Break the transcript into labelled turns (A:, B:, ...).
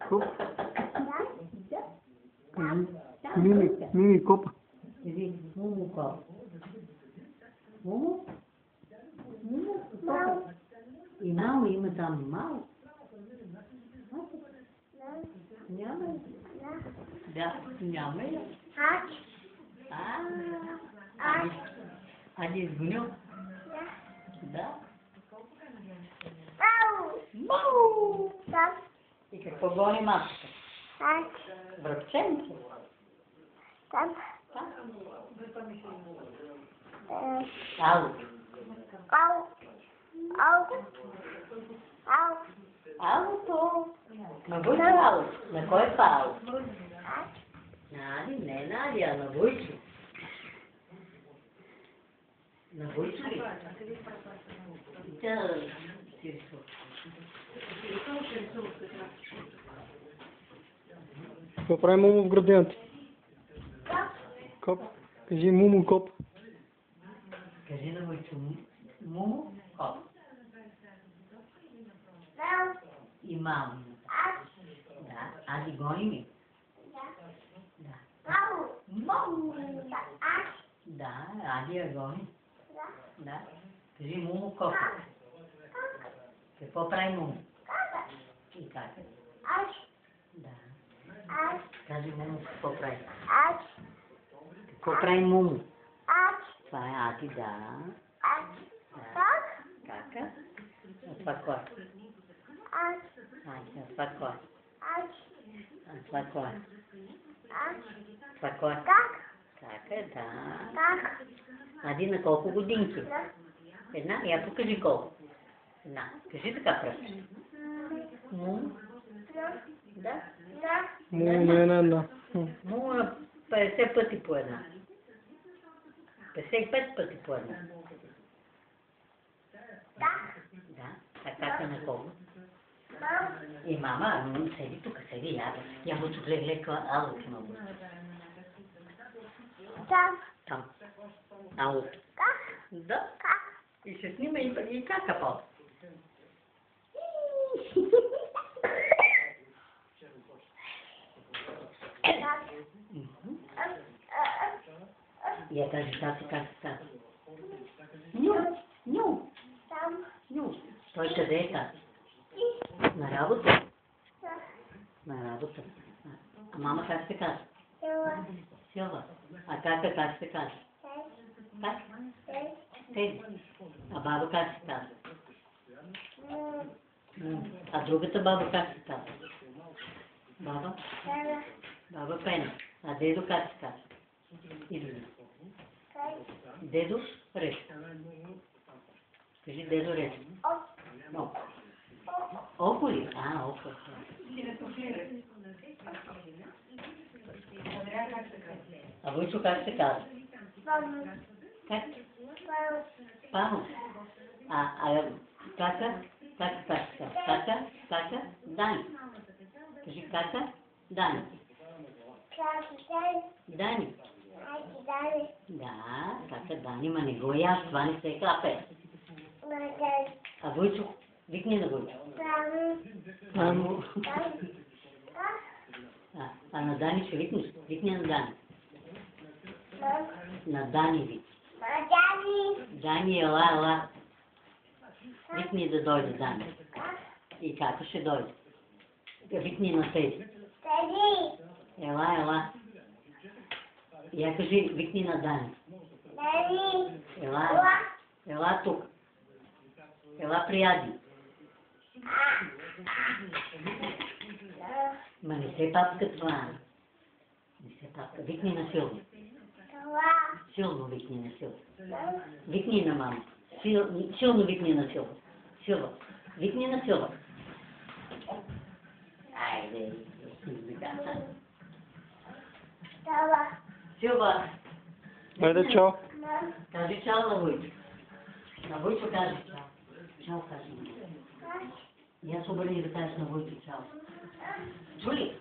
A: Коп. Мими коп.
B: Муму коп. Муму? И мало има там, мало. Няма ли? Да, няма ли? Ади изгонил? Да. Мау! И какво гони маската? Връбченце? Алото. На Войчо ало. На кой е ало? Нади, не Нади, а на Войчо. На Войчо ли? Да, ти рисува.
A: Какво прави Муму в градината? Коп. Кажи Муму коп.
B: Кажи на Войчо. Муму коп. И мамо. Да. Ади гони ми. Да. Мамо. Да, Ади я гони. Да. Кажи Муму коп. Какво прави Муму? И как? Да. Кажи Муму какво прави. Какво прави Муму? Това е Ади, да. Кака? А това кой? А това кой? А това кой? Това кой? Кака, да. Ади на колко годинки? Една? Я покажи колко. Една. Кажи така пръст. Муму? Да.
A: Муму на една.
B: Муму на 50 пъти по една. 55 пъти по една. Да. А как е на колко? И мама, седи тук, седи, я му гледай алото много. Там. Алото. Да. И се снима и кака по. Я кажи тати как става. Ню. Той къде е тати? На работа? На работа. А мама как се казва? Силва. А кака как се казва? Как? Теди. А баба как се казва? А другата баба как се казва? Баба? Баба Пена. А дедо как се казва? Дедо Реш. Кажи дедо Реш. Око ли? А, око. А Войчо как се казва? Как? Памо. А кака? Кака как се казва? Кака? Дани. Кажи кака? Дани. Дани. Да, кака Дани, ма не го яш, това не се капе. А Войчо? Викни на Войчо. Мамо. А на Дани ще викнеш? Викни на Дани. На Дани викни. Дани, ела. Викни да дойде Дани. И како ще дойде? Викни на Теди. Ела. Я кажи, викни на Дани. Ела тук. Ела при Ади. Ма не се папка това. Не се папка. Викни на Силва. Силно викни на Силва. Викни на мама. Силно викни на Силва. Силва. Викни на Силва. Айде. Силва.
A: Айде, чао.
B: Кажи чао на Войчо. На Войчо кажи чао. Чао кажи. И аз обърни да кажеш на Войчо чао. Чули?